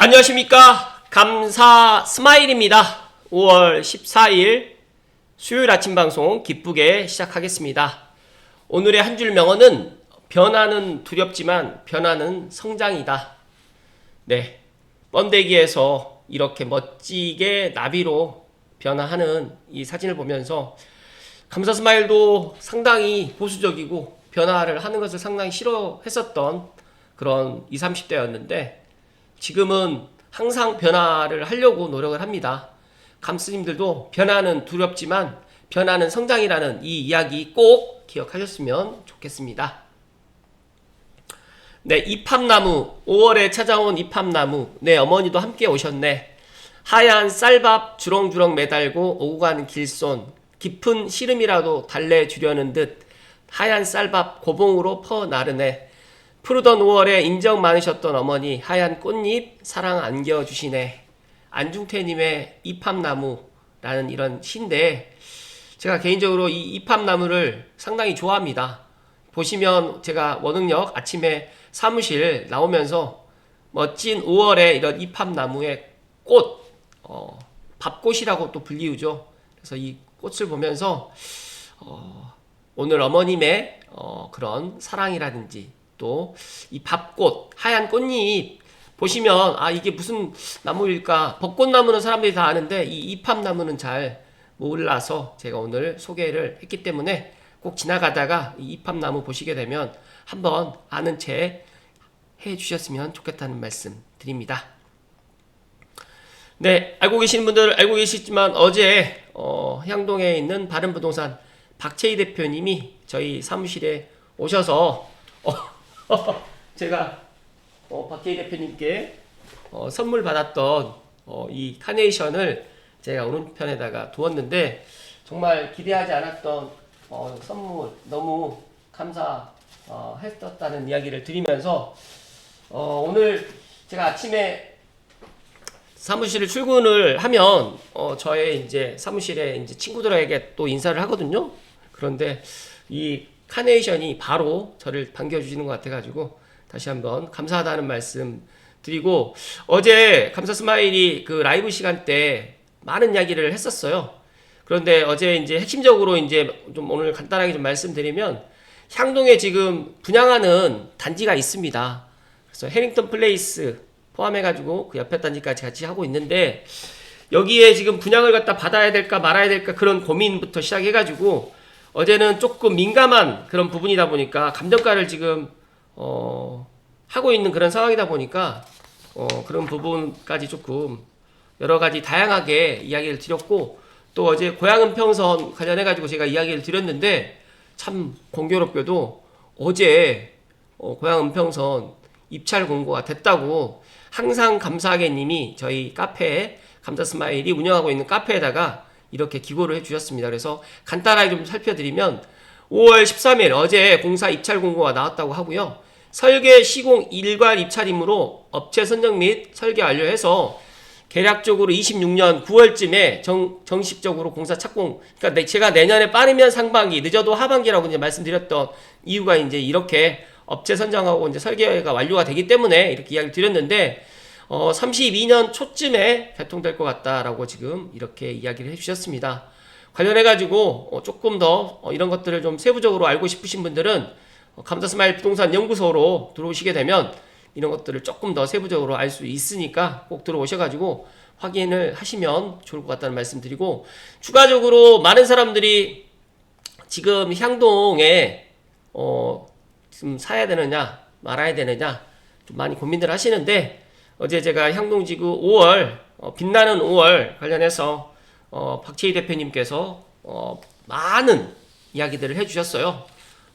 안녕하십니까. 감사 스마일입니다. 5월 14일 수요일 아침 방송 기쁘게 시작하겠습니다. 오늘의 한 줄 명언은 변화는 두렵지만 변화는 성장이다. 네, 번데기에서 이렇게 멋지게 나비로 변화하는 이 사진을 보면서 감사 스마일도 상당히 보수적이고 변화를 하는 것을 상당히 싫어했었던 그런 20, 30대였는데 지금은 항상 변화를 하려고 노력을 합니다. 감스님들도 변화는 두렵지만 변화는 성장이라는 이 이야기 꼭 기억하셨으면 좋겠습니다. 네, 이팝나무, 5월에 찾아온 이팝나무. 네, 어머니도 함께 오셨네. 하얀 쌀밥 주렁주렁 매달고 오고 가는 길손, 깊은 시름이라도 달래주려는 듯 하얀 쌀밥 고봉으로 퍼 나르네. 푸르던 5월에 인정 많으셨던 어머니, 하얀 꽃잎 사랑 안겨주시네. 안중태님의 이팝나무라는 이런 시인데 제가 개인적으로 이 이팝나무를 상당히 좋아합니다. 보시면 제가 원흥역 아침에 사무실 나오면서 멋진 5월에 이런 이팝나무의 꽃, 밥꽃이라고 또 불리우죠. 그래서 이 꽃을 보면서 오늘 어머님의 그런 사랑이라든지 또 이 밥꽃, 하얀 꽃잎 보시면 아 이게 무슨 나무일까? 벚꽃나무는 사람들이 다 아는데 이 이팝나무는 잘 몰라서 제가 오늘 소개를 했기 때문에 꼭 지나가다가 이 이팝나무 보시게 되면 한번 아는 채 해주셨으면 좋겠다는 말씀 드립니다. 네, 알고 계시는 분들 알고 계시지만 어제 향동에 있는 바른부동산 박채희 대표님이 저희 사무실에 오셔서 제가 박혜희 대표님께 선물 받았던 이 카네이션을 제가 오른편에다가 두었는데 정말 기대하지 않았던 선물 너무 감사했었다는 이야기를 드리면서 오늘 제가 아침에 사무실을 출근을 하면 저의 이제 사무실에 이제 친구들에게 또 인사를 하거든요. 그런데 이 카네이션이 바로 저를 반겨주시는 것 같아가지고 다시 한번 감사하다는 말씀 드리고 어제 감사 스마일이 그 라이브 시간 때 많은 이야기를 했었어요. 그런데 어제 이제 핵심적으로 이제 좀 오늘 간단하게 좀 말씀드리면 향동에 지금 분양하는 단지가 있습니다. 그래서 해링턴 플레이스 포함해가지고 그 옆에 단지까지 같이 하고 있는데 여기에 지금 분양을 갖다 받아야 될까 말아야 될까 그런 고민부터 시작해가지고 어제는 조금 민감한 그런 부분이다 보니까 감정가를 지금 하고 있는 그런 상황이다 보니까 그런 부분까지 조금 여러 가지 다양하게 이야기를 드렸고 또 어제 고양은평선 관련해가지고 제가 이야기를 드렸는데 참 공교롭게도 어제 고양은평선 입찰 공고가 됐다고 항상 감사하게님이 저희 카페에 감사스마일이 운영하고 있는 카페에다가 이렇게 기고를 해주셨습니다. 그래서 간단하게 좀 살펴드리면 5월 13일 어제 공사 입찰 공고가 나왔다고 하고요. 설계 시공 일괄 입찰이므로 업체 선정 및 설계 완료해서 계략적으로 26년 9월쯤에 정식적으로 공사 착공. 그러니까 제가 내년에 빠르면 상반기, 늦어도 하반기라고 이제 말씀드렸던 이유가 이제 이렇게 업체 선정하고 이제 설계가 완료가 되기 때문에 이렇게 이야기를 드렸는데 32년 초쯤에 개통될 것 같다라고 지금 이렇게 이야기를 해주셨습니다. 관련해가지고 조금 더 이런 것들을 좀 세부적으로 알고 싶으신 분들은 감사스마일 부동산 연구소로 들어오시게 되면 이런 것들을 조금 더 세부적으로 알 수 있으니까 꼭 들어오셔가지고 확인을 하시면 좋을 것 같다는 말씀 드리고 추가적으로 많은 사람들이 지금 향동에 지금 사야 되느냐 말아야 되느냐 좀 많이 고민들 하시는데 어제 제가 향동지구 5월 빛나는 5월 관련해서 박채희 대표님께서 많은 이야기들을 해주셨어요.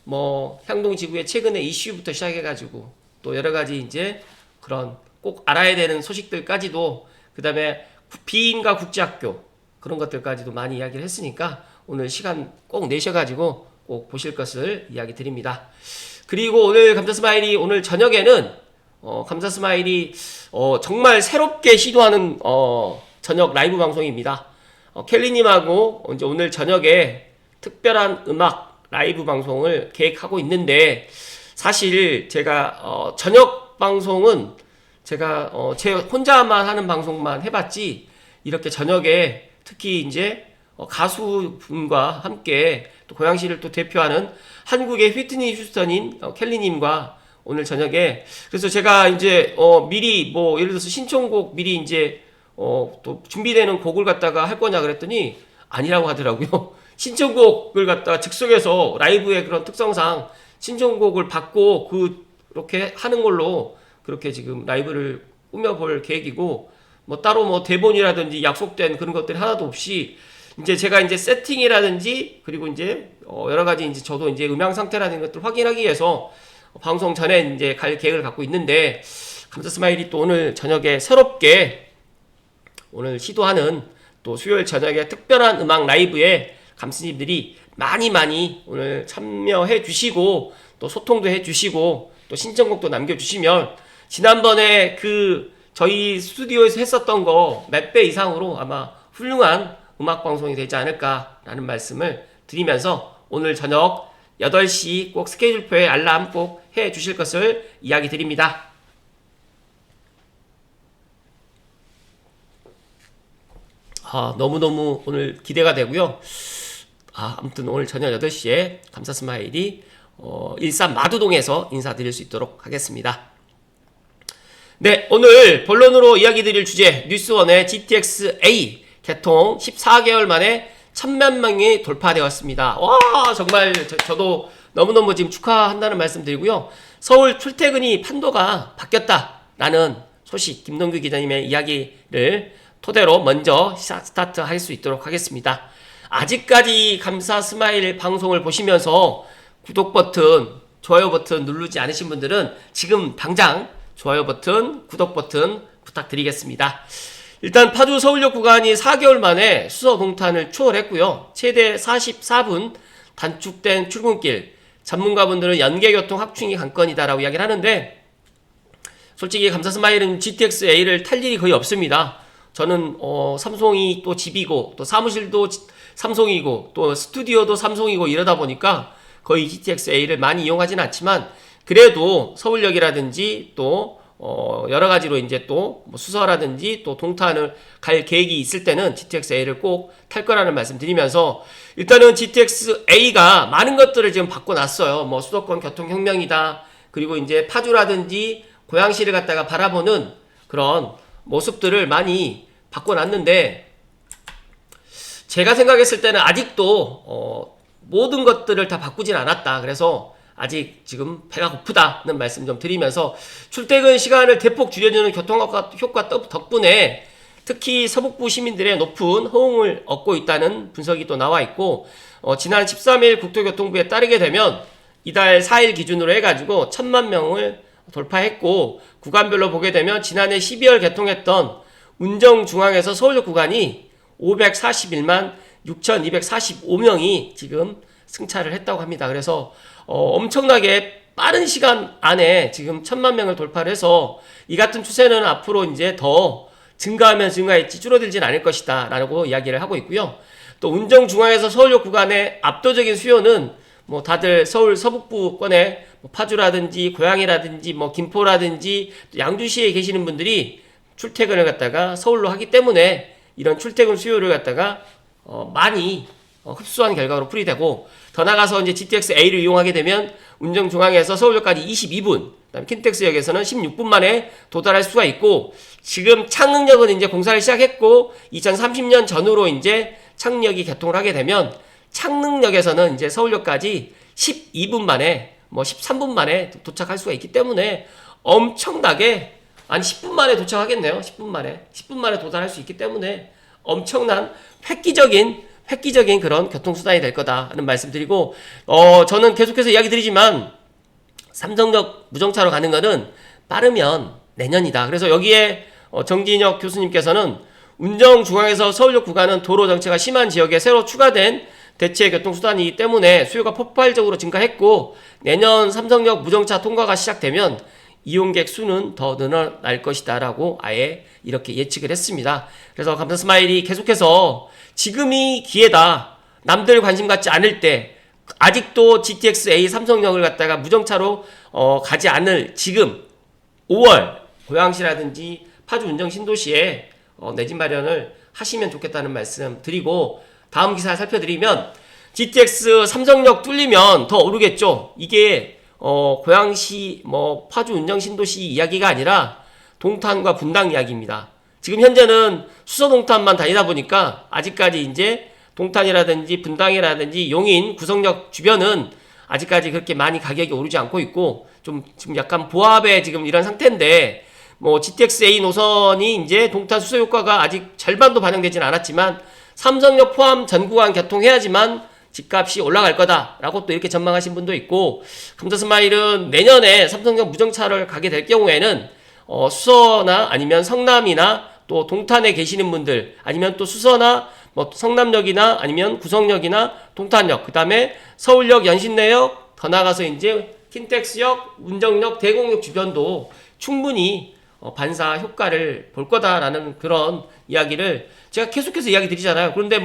뭐 향동지구의 최근의 이슈부터 시작해가지고 또 여러 가지 이제 그런 꼭 알아야 되는 소식들까지도 그 다음에 비인가 국제학교 그런 것들까지도 많이 이야기를 했으니까 오늘 시간 꼭 내셔가지고 꼭 보실 것을 이야기 드립니다. 그리고 오늘 감사스마일이 오늘 저녁에는 감사스마일이 정말 새롭게 시도하는 저녁 라이브 방송입니다. 켈리님하고 이제 오늘 저녁에 특별한 음악 라이브 방송을 계획하고 있는데 사실 제가 저녁 방송은 제가 제 혼자만 하는 방송만 해봤지 이렇게 저녁에 특히 이제 가수분과 함께 또 고양시를 또 대표하는 한국의 휘트니 휴스턴인 켈리님과 오늘 저녁에 그래서 제가 이제 미리 뭐 예를 들어서 신청곡 미리 이제 또 준비되는 곡을 갖다가 할 거냐 그랬더니 아니라고 하더라고요. 신청곡을 갖다가 즉석에서 라이브의 그런 특성상 신청곡을 받고 그렇게 하는 걸로 그렇게 지금 라이브를 꾸며볼 계획이고 뭐 따로 뭐 대본이라든지 약속된 그런 것들이 하나도 없이 이제 제가 이제 세팅이라든지 그리고 이제 여러 가지 이제 저도 이제 음향 상태라는 것들 확인하기 위해서 방송 전에 이제 갈 계획을 갖고 있는데 감사 스마일이 또 오늘 저녁에 새롭게 오늘 시도하는 또 수요일 저녁에 특별한 음악 라이브에 감스님들이 많이 오늘 참여해 주시고 또 소통도 해 주시고 또 신청곡도 남겨주시면 지난번에 저희 스튜디오에서 했었던 거 몇 배 이상으로 아마 훌륭한 음악방송이 되지 않을까라는 말씀을 드리면서 오늘 저녁 8시 꼭 스케줄표에 알람 꼭 해 주실 것을 이야기 드립니다. 너무너무 오늘 기대가 되고요. 아무튼 오늘 저녁 8시에 감사 스마일이 일산 마두동에서 인사드릴 수 있도록 하겠습니다. 네, 오늘 본론으로 이야기 드릴 주제 뉴스원의 GTX-A 개통 14개월 만에 1000만 명이 돌파되었습니다. 와, 정말 저도 너무너무 지금 축하한다는 말씀 드리고요. 서울 출퇴근이 판도가 바뀌었다라는 소식 김동규 기자님의 이야기를 토대로 먼저 스타트 할 수 있도록 하겠습니다. 아직까지 감사 스마일 방송을 보시면서 구독 버튼, 좋아요 버튼 누르지 않으신 분들은 지금 당장 좋아요 버튼, 구독 버튼 부탁드리겠습니다. 일단 파주 서울역 구간이 4개월 만에 수서 동탄을 추월했고요. 최대 44분 단축된 출근길. 전문가분들은 연계교통 확충이 관건이다라고 이야기를 하는데 솔직히 감사 스마일은 GTX-A를 탈 일이 거의 없습니다. 저는 삼성이 또 집이고 또 사무실도 삼성이고 또 스튜디오도 삼성이고 이러다 보니까 거의 GTX-A를 많이 이용하지는 않지만 그래도 서울역이라든지 또 여러 가지로 이제 또 뭐 수서라든지 또 동탄을 갈 계획이 있을 때는 GTX-A를 꼭 탈 거라는 말씀 드리면서 일단은 GTX-A가 많은 것들을 지금 바꿔놨어요. 뭐 수도권 교통혁명이다. 그리고 이제 파주라든지 고양시를 갖다가 바라보는 그런 모습들을 많이 바꿔놨는데 제가 생각했을 때는 아직도 모든 것들을 다 바꾸진 않았다. 그래서 아직 지금 배가 고프다는 말씀 좀 드리면서 출퇴근 시간을 대폭 줄여주는 교통효과 덕분에 특히 서북부 시민들의 높은 호응을 얻고 있다는 분석이 또 나와 있고 지난 13일 국토교통부에 따르게 되면 이달 4일 기준으로 해가지고 1000만 명을 돌파했고 구간별로 보게 되면 지난해 12월 개통했던 운정중앙에서 서울역 구간이 541만 6,245명이 지금 승차를 했다고 합니다. 그래서 엄청나게 빠른 시간 안에 지금 1000만 명을 돌파를 해서 이 같은 추세는 앞으로 이제 더 증가하면 증가했지 줄어들진 않을 것이다 라고 이야기를 하고 있고요. 또 운정중앙에서 서울역 구간의 압도적인 수요는 뭐 다들 서울 서북부권에 뭐 파주라든지 고양이라든지 뭐 김포라든지 양주시에 계시는 분들이 출퇴근을 갖다가 서울로 하기 때문에 이런 출퇴근 수요를 갖다가 많이 흡수한 결과로 풀이되고 더 나가서 이제 GTX-A를 이용하게 되면 운정중앙에서 서울역까지 22분, 그다음에 킨텍스역에서는 16분 만에 도달할 수가 있고 지금 창릉역은 이제 공사를 시작했고 2030년 전후로 이제 창릉역이 개통을 하게 되면 창릉역에서는 이제 서울역까지 12분 만에 뭐 13분 만에 도착할 수가 있기 때문에 엄청나게 한 10분 만에 도착하겠네요. 10분 만에 도달할 수 있기 때문에 엄청난 획기적인 그런 교통수단이 될 거다 하는 말씀 드리고 저는 계속해서 이야기 드리지만 삼성역 무정차로 가는 거는 빠르면 내년이다. 그래서 여기에 정진혁 교수님께서는 운정중앙에서 서울역 구간은 도로 정체가 심한 지역에 새로 추가된 대체 교통수단이기 때문에 수요가 폭발적으로 증가했고 내년 삼성역 무정차 통과가 시작되면 이용객 수는 더 늘어날 것이다 라고 아예 이렇게 예측을 했습니다. 그래서 감사 스마일이 계속해서 지금이 기회다. 남들 관심 갖지 않을 때 아직도 GTX-A 삼성역을 갖다가 무정차로 가지 않을 지금 5월 고양시라든지 파주 운정 신도시에 내 집 마련을 하시면 좋겠다는 말씀 드리고, 다음 기사 살펴드리면 GTX 삼성역 뚫리면 더 오르겠죠. 이게 고양시 파주 운정 신도시 이야기가 아니라 동탄과 분당 이야기입니다. 지금 현재는 수서 동탄만 다니다 보니까 아직까지 이제 동탄이라든지 분당이라든지 용인 구성역 주변은 아직까지 그렇게 많이 가격이 오르지 않고 있고, 좀 지금 약간 보합의 지금 이런 상태인데, GTX A 노선이 이제 동탄 수서 효과가 아직 절반도 반영되진 않았지만 삼성역 포함 전 구간 개통해야지만 집값이 올라갈 거다라고 또 이렇게 전망하신 분도 있고, 감자스마일은 내년에 삼성역 무정차를 가게 될 경우에는 수서나 아니면 성남이나 또 동탄에 계시는 분들, 아니면 또 수서나 성남역이나 아니면 구성역이나 동탄역, 그 다음에 서울역, 연신내역, 더 나가서 이제 킨텍스역, 운정역, 대공역 주변도 충분히 반사 효과를 볼 거다라는 그런 이야기를 제가 계속해서 이야기 드리잖아요. 그런데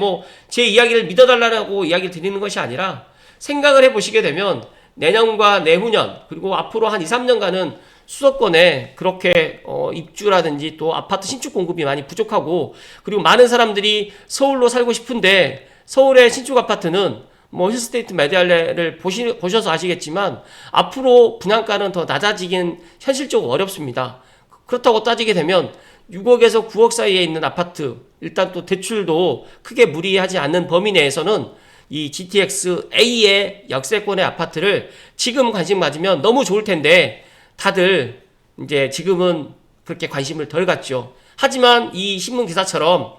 제 이야기를 믿어달라고 이야기 드리는 것이 아니라, 생각을 해보시게 되면 내년과 내후년 그리고 앞으로 한 2, 3년간은 수도권에 그렇게 입주라든지 또 아파트 신축 공급이 많이 부족하고, 그리고 많은 사람들이 서울로 살고 싶은데 서울의 신축 아파트는 힐스테이트 메디알레를 보셔서 아시겠지만 앞으로 분양가는 더 낮아지긴 현실적으로 어렵습니다. 그렇다고 따지게 되면 6억에서 9억 사이에 있는 아파트, 일단 또 대출도 크게 무리하지 않는 범위 내에서는 이 GTX A의 역세권의 아파트를 지금 관심 가지면 너무 좋을 텐데, 다들 이제 지금은 그렇게 관심을 덜 갖죠. 하지만 이 신문 기사처럼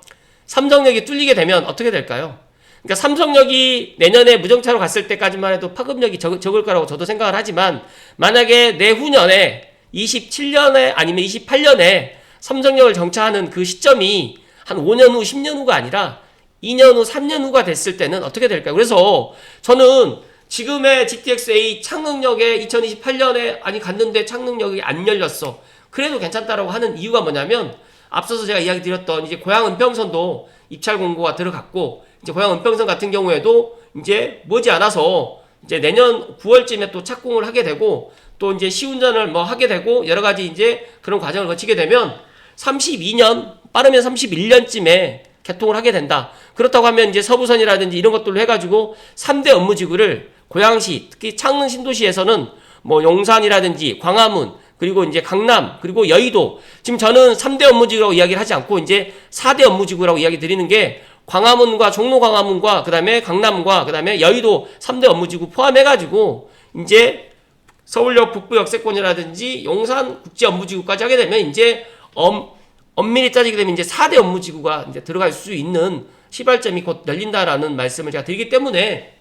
삼성역이 뚫리게 되면 어떻게 될까요? 그러니까 삼성역이 내년에 무정차로 갔을 때까지만 해도 파급력이 적을 거라고 저도 생각을 하지만, 만약에 내후년에 27년에 아니면 28년에 삼성역을 정차하는 그 시점이 한 5년 후, 10년 후가 아니라 2년 후, 3년 후가 됐을 때는 어떻게 될까요? 그래서 저는 지금의 GTX-A 창릉역에 2028년에 갔는데 창릉역이 안 열렸어. 그래도 괜찮다라고 하는 이유가 뭐냐면, 앞서서 제가 이야기 드렸던 이제 고양 은평선도 입찰 공고가 들어갔고, 이제 고양 은평선 같은 경우에도 이제 머지않아서 이제 내년 9월쯤에 또 착공을 하게 되고, 또 이제 시운전을 하게 되고, 여러 가지 이제 그런 과정을 거치게 되면 32년, 빠르면 31년쯤에 개통을 하게 된다. 그렇다고 하면 이제 서부선이라든지 이런 것들로 해가지고 3대 업무지구를 고양시, 특히 창릉 신도시에서는 용산이라든지 광화문, 그리고 이제 강남, 그리고 여의도, 지금 저는 3대 업무지구라고 이야기를 하지 않고 이제 4대 업무지구라고 이야기 드리는 게, 광화문과 종로 광화문과 그 다음에 강남과 그 다음에 여의도 3대 업무지구 포함해가지고 이제 서울역 북부 역세권이라든지 용산 국제 업무지구까지 하게 되면 이제 엄밀히 따지게 되면 이제 4대 업무지구가 이제 들어갈 수 있는 시발점이 곧 열린다라는 말씀을 제가 드리기 때문에,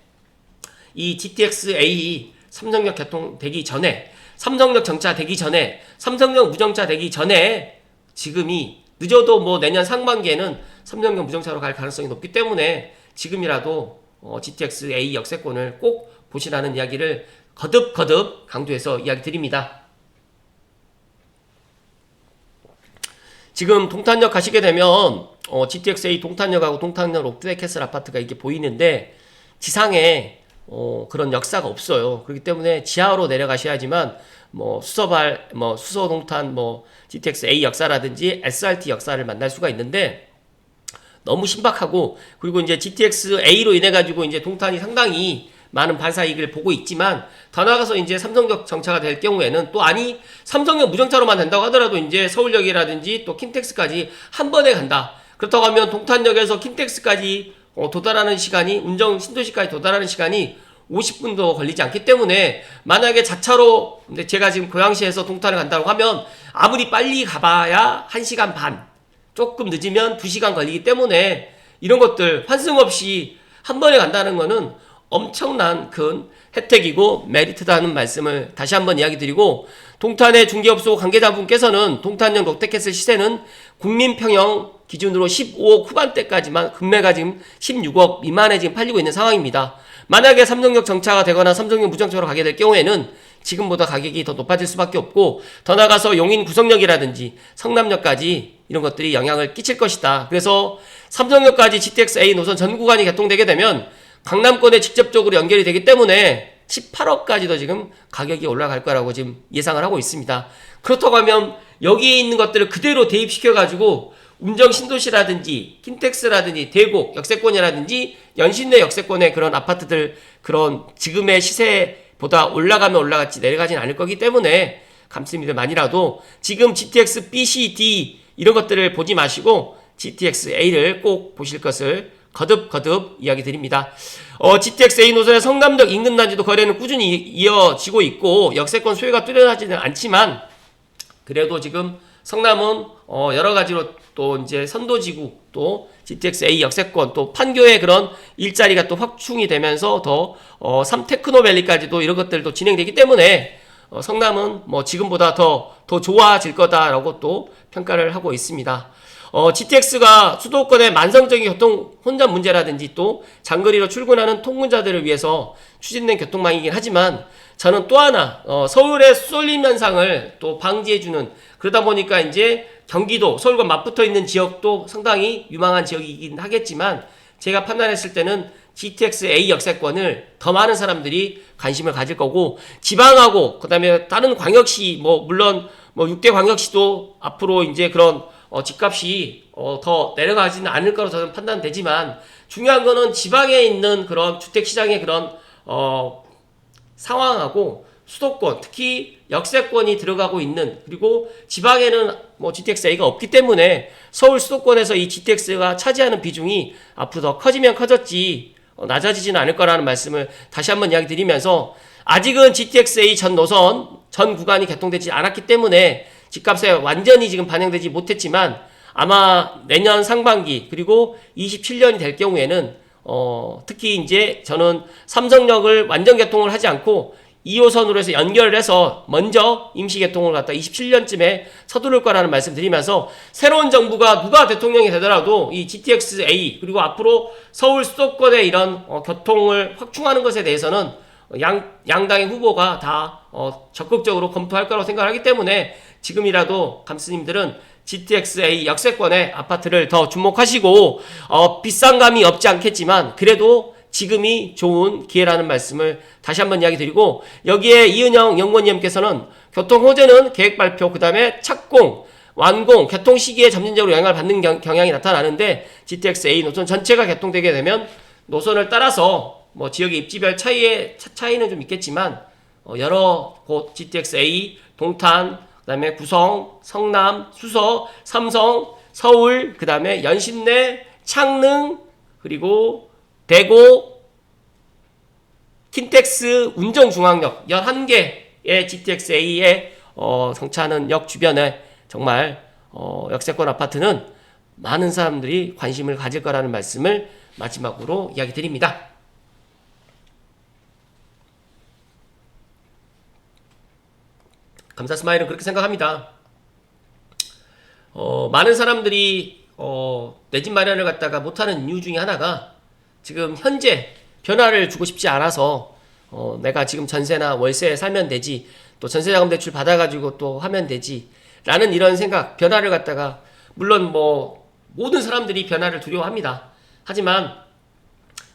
이 GTX-A 삼성역 개통되기 전에, 삼성역 정차 되기 전에, 삼성역 무정차 되기 전에, 지금이 늦어도 내년 상반기에는 삼성역 무정차로 갈 가능성이 높기 때문에 지금이라도 GTX-A 역세권을 꼭 보시라는 이야기를 거듭 강조해서 이야기 드립니다. 지금 동탄역 가시게 되면 GTX-A 동탄역하고 동탄역 롯데캐슬 아파트가 이렇게 보이는데, 지상에 그런 역사가 없어요. 그렇기 때문에 지하로 내려가셔야지만 수서 동탄 GTX-A 역사라든지 SRT 역사를 만날 수가 있는데, 너무 신박하고, 그리고 이제 GTX-A로 인해 가지고 이제 동탄이 상당히 많은 반사 이익을 보고 있지만, 더 나아가서 이제 삼성역 정차가 될 경우에는 또 삼성역 무정차로만 된다고 하더라도 이제 서울역이라든지 또 킨텍스까지 한 번에 간다. 그렇다고 하면 동탄역에서 킨텍스까지 도달하는 시간이, 운정 신도시까지 도달하는 시간이 50분도 걸리지 않기 때문에, 만약에 자차로, 근데 제가 지금 고양시에서 동탄을 간다고 하면 아무리 빨리 가봐야 1시간 반, 조금 늦으면 2시간 걸리기 때문에, 이런 것들 환승 없이 한 번에 간다는 거는 엄청난 큰 혜택이고 메리트다는 말씀을 다시 한번 이야기 드리고, 동탄의 중개업소 관계자분께서는 동탄역 롯데캐슬 시세는 국민평형 기준으로 15억 후반대까지만, 금매가 지금 16억 미만에 지금 팔리고 있는 상황입니다. 만약에 삼성역 정차가 되거나 삼성역 무정차로 가게 될 경우에는 지금보다 가격이 더 높아질 수밖에 없고, 더 나가서 용인 구성역이라든지 성남역까지 이런 것들이 영향을 끼칠 것이다. 그래서 삼성역까지 GTX-A 노선 전 구간이 개통되게 되면 강남권에 직접적으로 연결이 되기 때문에 18억까지도 지금 가격이 올라갈 거라고 지금 예상을 하고 있습니다. 그렇다고 하면 여기에 있는 것들을 그대로 대입시켜가지고 운정 신도시라든지 킨텍스라든지 대곡 역세권이라든지 연신내 역세권의 그런 아파트들 그런 지금의 시세보다 올라가면 올라갔지 내려가진 않을 거기 때문에 감스님들만이라도 지금 GTX B, C, D 이런 것들을 보지 마시고 GTX A를 꼭 보실 것을 거듭 이야기 드립니다. GTX A 노선의 성남역 인근 단지도 거래는 꾸준히 이어지고 있고 역세권 수요가 뚜렷하지는 않지만 그래도 지금 성남은 여러 가지로 또 이제 선도지구 또 GTX A 역세권 또 판교의 그런 일자리가 또 확충이 되면서 더 삼테크노밸리까지도 이런 것들도 진행되기 때문에 성남은 뭐 지금보다 더 좋아질 거다라고 또 평가를 하고 있습니다. GTX가 수도권의 만성적인 교통 혼잡 문제라든지 또 장거리로 출근하는 통근자들을 위해서 추진된 교통망이긴 하지만 저는 또 하나 서울의 쏠림 현상을 또 방지해주는 그러다 보니까 이제 경기도 서울과 맞붙어 있는 지역도 상당히 유망한 지역이긴 하겠지만 제가 판단했을 때는 GTX A 역세권을 더 많은 사람들이 관심을 가질 거고 지방하고 그다음에 다른 광역시 물론 6대 광역시도 앞으로 이제 그런 집값이 더 내려가지는 않을 거로 저는 판단되지만 중요한 거는 지방에 있는 그런 주택시장의 그런 상황하고 수도권 특히 역세권이 들어가고 있는 그리고 지방에는 GTX A가 없기 때문에 서울 수도권에서 이 GTX가 차지하는 비중이 앞으로 더 커지면 커졌지 낮아지지는 않을 거라는 말씀을 다시 한번 이야기 드리면서 아직은 GTX A 전 노선 전 구간이 개통되지 않았기 때문에 집값에 완전히 지금 반영되지 못했지만 아마 내년 상반기 그리고 27년이 될 경우에는 특히 이제 저는 삼성역을 완전 개통을 하지 않고 2호선으로 해서 연결을 해서 먼저 임시 개통을 갖다 27년쯤에 서두를 거라는 말씀 드리면서 새로운 정부가 누가 대통령이 되더라도 이 GTX A 그리고 앞으로 서울 수도권의 이런 교통을 확충하는 것에 대해서는 양당의 후보가 다 적극적으로 검토할 거라고 생각하기 때문에 지금이라도 감스님들은 GTX A 역세권의 아파트를 더 주목하시고 비싼 감이 없지 않겠지만 그래도 지금이 좋은 기회라는 말씀을 다시 한번 이야기 드리고 여기에 이은영 연구원님께서는 교통호재는 계획 발표 그 다음에 착공 완공 개통 시기에 점진적으로 영향을 받는 경향이 나타나는데 GTX A 노선 전체가 개통되게 되면 노선을 따라서 지역의 입지별 차이는 좀 있겠지만 여러 곳 GTX A 동탄 그 다음에 구성, 성남, 수서, 삼성, 서울, 그 다음에 연신내, 창릉, 그리고 대구, 킨텍스, 운정중앙역 11개의 GTX A에 정차하는 역 주변에 정말 역세권 아파트는 많은 사람들이 관심을 가질 거라는 말씀을 마지막으로 이야기 드립니다. 감사 스마일은 그렇게 생각합니다. 많은 사람들이 내 집 마련을 갖다가 못하는 이유 중에 하나가 지금 현재 변화를 주고 싶지 않아서 내가 지금 전세나 월세에 살면 되지 또 전세자금 대출 받아가지고 또 하면 되지 라는 이런 생각 변화를 갖다가 물론 모든 사람들이 변화를 두려워합니다. 하지만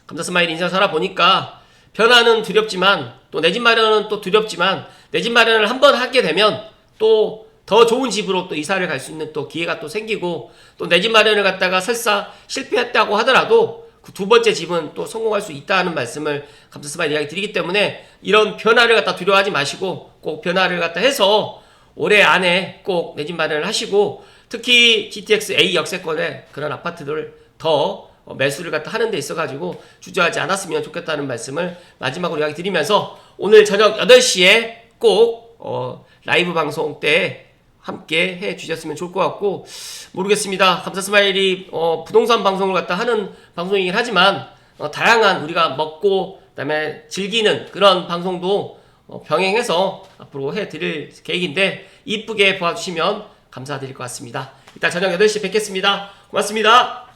감사 스마일 인생 살아보니까 변화는 두렵지만 또 내 집 마련은 또 두렵지만 내 집 마련을 한번 하게 되면 또 더 좋은 집으로 또 이사를 갈 수 있는 또 기회가 또 생기고 또 내 집 마련을 갖다가 설사 실패했다고 하더라도 그 두 번째 집은 또 성공할 수 있다는 말씀을 감사 스마일 이야기 드리기 때문에 이런 변화를 갖다 두려워하지 마시고 꼭 변화를 갖다 해서 올해 안에 꼭 내 집 마련을 하시고 특히 GTX A 역세권의 그런 아파트들을 더 매수를 갖다 하는 데 있어가지고 주저하지 않았으면 좋겠다는 말씀을 마지막으로 이야기 드리면서 오늘 저녁 8시에 꼭 라이브 방송 때 함께 해 주셨으면 좋을 것 같고 모르겠습니다. 감사 스마일이 부동산 방송을 갖다 하는 방송이긴 하지만 다양한 우리가 먹고 그다음에 즐기는 그런 방송도 병행해서 앞으로 해드릴 계획인데 이쁘게 봐주시면 감사드릴 것 같습니다. 이따 저녁 8시에 뵙겠습니다. 고맙습니다.